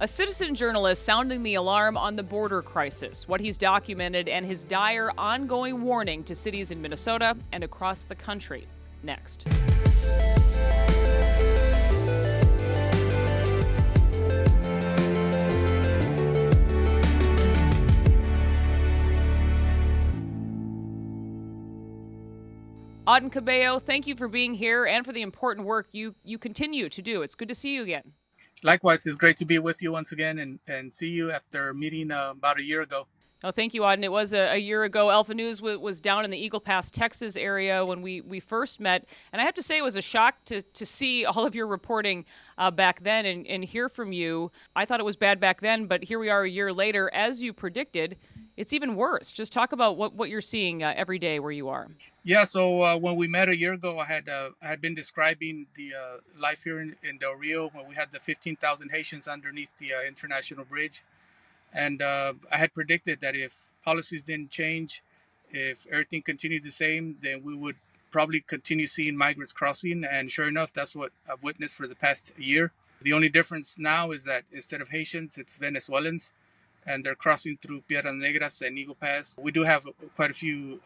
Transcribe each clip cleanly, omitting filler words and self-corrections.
A citizen journalist sounding the alarm on the border crisis, what he's documented, and his dire ongoing warning to cities in Minnesota and across the country. Next. Auden Cabello, thank you for being here and for the important work you continue to do. It's good to see you again. Likewise, it's great to be with you once again and see you after meeting about a year ago. Oh, thank you, Auden. It was a year ago. Alpha News was down in the Eagle Pass, Texas area when we first met. And I have to say it was a shock to see all of your reporting back then and hear from you. I thought it was bad back then, but here we are a year later. As you predicted, it's even worse. Just talk about what you're seeing every day where you are. Yeah, so when we met a year ago, I had been describing the life here in Del Rio when we had the 15,000 Haitians underneath the international bridge. And I had predicted that if policies didn't change, if everything continued the same, then we would probably continue seeing migrants crossing. And sure enough, that's what I've witnessed for the past year. The only difference now is that instead of Haitians, it's Venezuelans, and they're crossing through Piedras Negras and Eagle Pass. We do have quite a few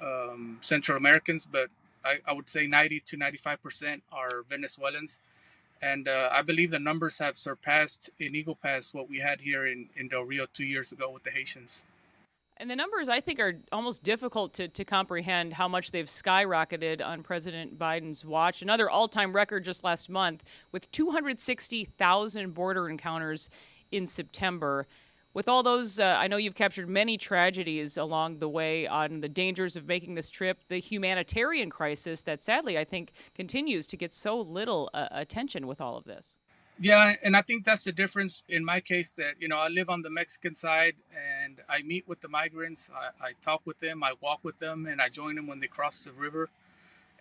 Central Americans, but I would say 90 to 95% are Venezuelans. And I believe the numbers have surpassed in Eagle Pass what we had here in Del Rio 2 years ago with the Haitians. And the numbers, I think, are almost difficult to comprehend how much they've skyrocketed on President Biden's watch. Another all-time record just last month with 260,000 border encounters in September. With all those, I know you've captured many tragedies along the way on the dangers of making this trip, the humanitarian crisis that sadly I think continues to get so little attention with all of this. Yeah, and I think that's the difference in my case that, I live on the Mexican side and I meet with the migrants. I talk with them, I walk with them, and I join them when they cross the river.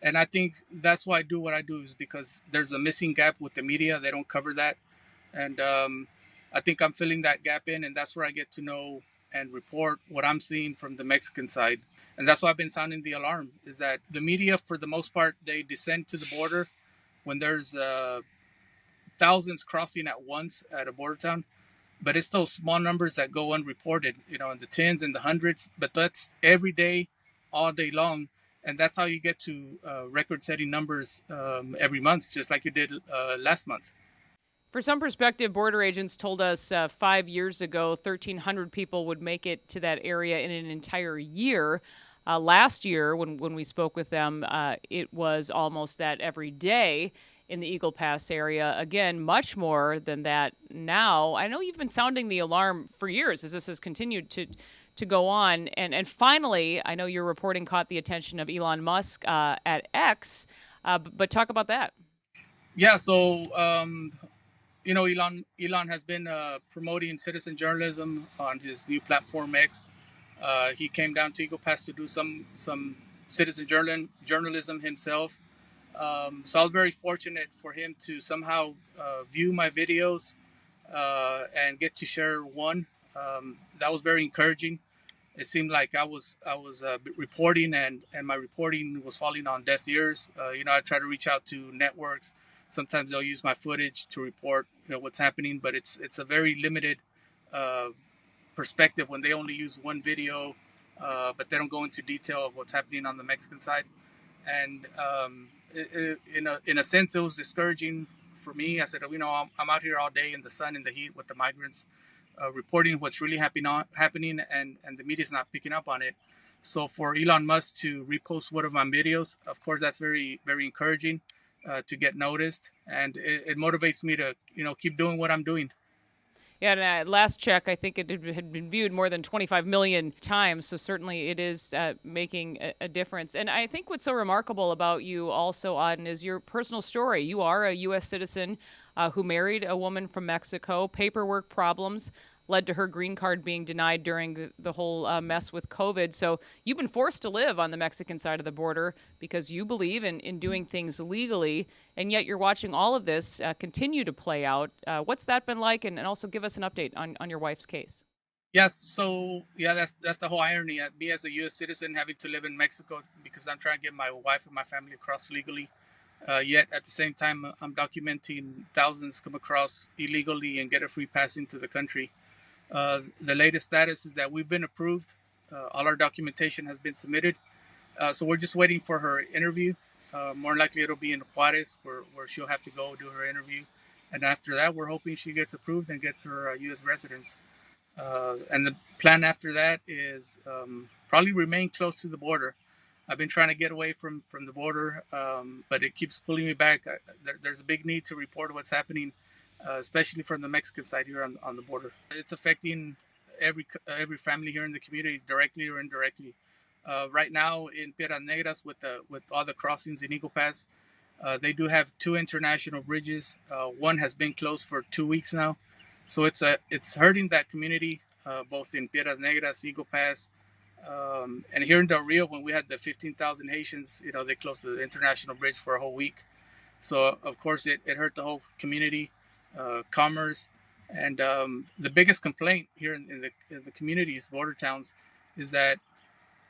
And I think that's why I do what I do is because there's a missing gap with the media. They don't cover that. And I think I'm filling that gap in, and that's where I get to know and report what I'm seeing from the Mexican side. And that's why I've been sounding the alarm, is that the media, for the most part, they descend to the border when there's thousands crossing at once at a border town. But it's those small numbers that go unreported, in the tens and the hundreds. But that's every day, all day long. And that's how you get to record-setting numbers every month, just like you did last month. For some perspective, border agents told us 5 years ago 1,300 people would make it to that area in an entire year. Last year, when we spoke with them, it was almost that every day in the Eagle Pass area. Again, much more than that now. I know you've been sounding the alarm for years as this has continued to go on. And finally, I know your reporting caught the attention of Elon Musk at X, but talk about that. Yeah, so Elon has been promoting citizen journalism on his new platform X. He came down to Eagle Pass to do some citizen journalism himself. So I was very fortunate for him to somehow view my videos and get to share one. That was very encouraging. It seemed like I was reporting and my reporting was falling on deaf ears. I try to reach out to networks. Sometimes they'll use my footage to report, what's happening, but it's a very limited perspective when they only use one video, but they don't go into detail of what's happening on the Mexican side. And in a sense, it was discouraging for me. I said, I'm out here all day in the sun, in the heat with the migrants, reporting what's really happening, and the media's not picking up on it. So for Elon Musk to repost one of my videos, of course, that's very, very encouraging. To get noticed, and it motivates me to keep doing what I'm doing. Yeah, and at last check, I think it had been viewed more than 25 million times, so certainly it is making a difference. And I think what's so remarkable about you also, Auden, is your personal story. You are a U.S. citizen who married a woman from Mexico. Paperwork problems led to her green card being denied during the whole mess with COVID. So you've been forced to live on the Mexican side of the border because you believe in doing things legally, and yet you're watching all of this continue to play out. What's that been like? And also give us an update on your wife's case. Yes, so that's the whole irony. Me as a U.S. citizen having to live in Mexico because I'm trying to get my wife and my family across legally. Yet at the same time, I'm documenting thousands come across illegally and get a free pass into the country. The latest status is that we've been approved. All our documentation has been submitted. So we're just waiting for her interview. More likely it'll be in Juarez, where she'll have to go do her interview. And after that, we're hoping she gets approved and gets her U.S. residence. And the plan after that is probably remain close to the border. I've been trying to get away from the border, but it keeps pulling me back. There's a big need to report what's happening, especially from the Mexican side here on the border. It's affecting every family here in the community, directly or indirectly. Right now in Piedras Negras, with all the crossings in Eagle Pass, they do have two international bridges. One has been closed for 2 weeks now, so it's hurting that community, both in Piedras Negras, Eagle Pass, and here in Del Rio. When we had the 15,000 Haitians, they closed the international bridge for a whole week. So of course it hurt the whole community, commerce, and the biggest complaint here in the communities, border towns, is that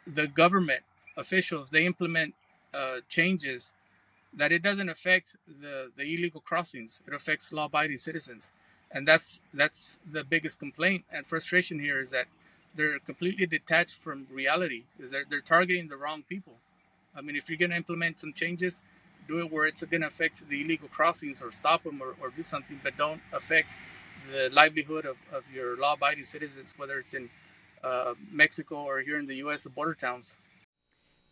the government officials, they implement changes that it doesn't affect the illegal crossings. It affects law-abiding citizens, and that's the biggest complaint and frustration here, is that they're completely detached from reality. Is that they're targeting the wrong people. I mean, if you're going to implement some changes, do it where it's going to affect the illegal crossings, or stop them, or do something, but don't affect the livelihood of your law-abiding citizens, whether it's in Mexico or here in the U.S., the border towns.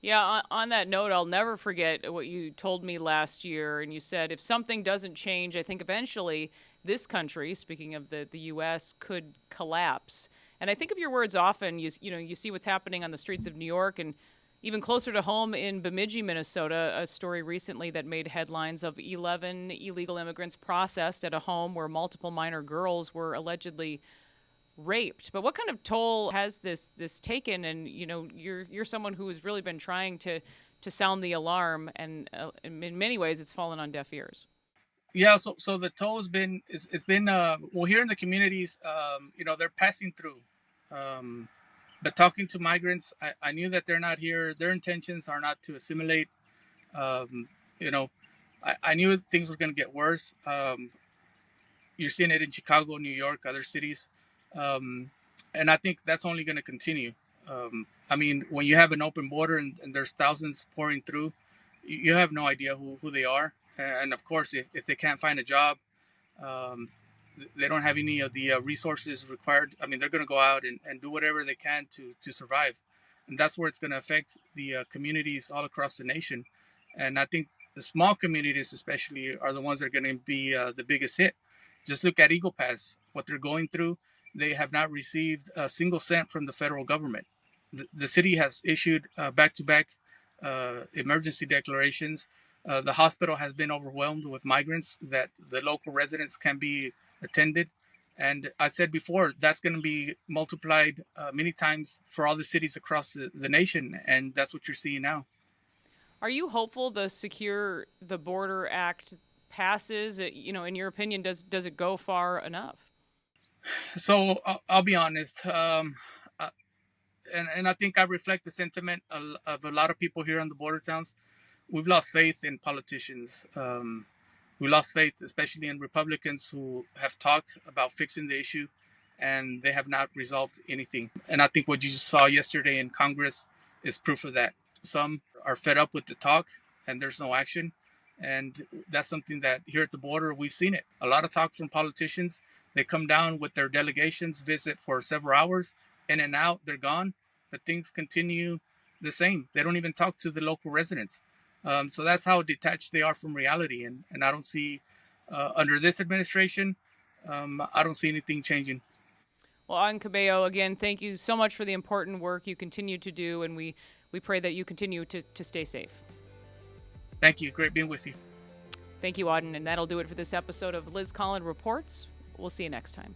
Yeah, on that note, I'll never forget what you told me last year. And you said if something doesn't change, I think eventually this country, speaking of the U.S., could collapse. And I think of your words often. You see what's happening on the streets of New York, and even closer to home in Bemidji, Minnesota, a story recently that made headlines of 11 illegal immigrants processed at a home where multiple minor girls were allegedly raped. But what kind of toll has this taken? And you're someone who has really been trying to sound the alarm, and in many ways, it's fallen on deaf ears. Yeah, so the toll has been, it's been well, here in the communities, they're passing through, um, but talking to migrants, I knew that they're not here. Their intentions are not to assimilate. um, you know I knew things were going to get worse. You're seeing it in Chicago, New York, other cities, um, and I think that's only going to continue. I mean, when you have an open border, and there's thousands pouring through, you have no idea who they are. And of course, if they can't find a job, um, they don't have any of the resources required. I mean, they're going to go out and do whatever they can to survive. And that's where it's going to affect the communities all across the nation. And I think the small communities, especially, are the ones that are going to be the biggest hit. Just look at Eagle Pass, what they're going through. They have not received a single cent from the federal government. The city has issued back to back emergency declarations. The hospital has been overwhelmed with migrants that the local residents can be attended. And I said before, that's going to be multiplied many times for all the cities across the nation. And that's what you're seeing now. Are you hopeful the Secure the Border Act passes? In your opinion, does it go far enough? So I'll be honest. Uh, and I think I reflect the sentiment of a lot of people here in the border towns. We've lost faith in politicians. We lost faith, especially in Republicans who have talked about fixing the issue, and they have not resolved anything. And I think what you saw yesterday in Congress is proof of that. Some are fed up with the talk, and there's no action. And that's something that here at the border, we've seen it. A lot of talk from politicians. They come down with their delegations, visit for several hours, in and out, they're gone. But things continue the same. They don't even talk to the local residents. So that's how detached they are from reality. And I don't see, under this administration, I don't see anything changing. Well, An Cabello, again, thank you so much for the important work you continue to do, and we pray that you continue to stay safe. Thank you. Great being with you. Thank you, Auden, and that'll do it for this episode of Liz Collin Reports. We'll see you next time.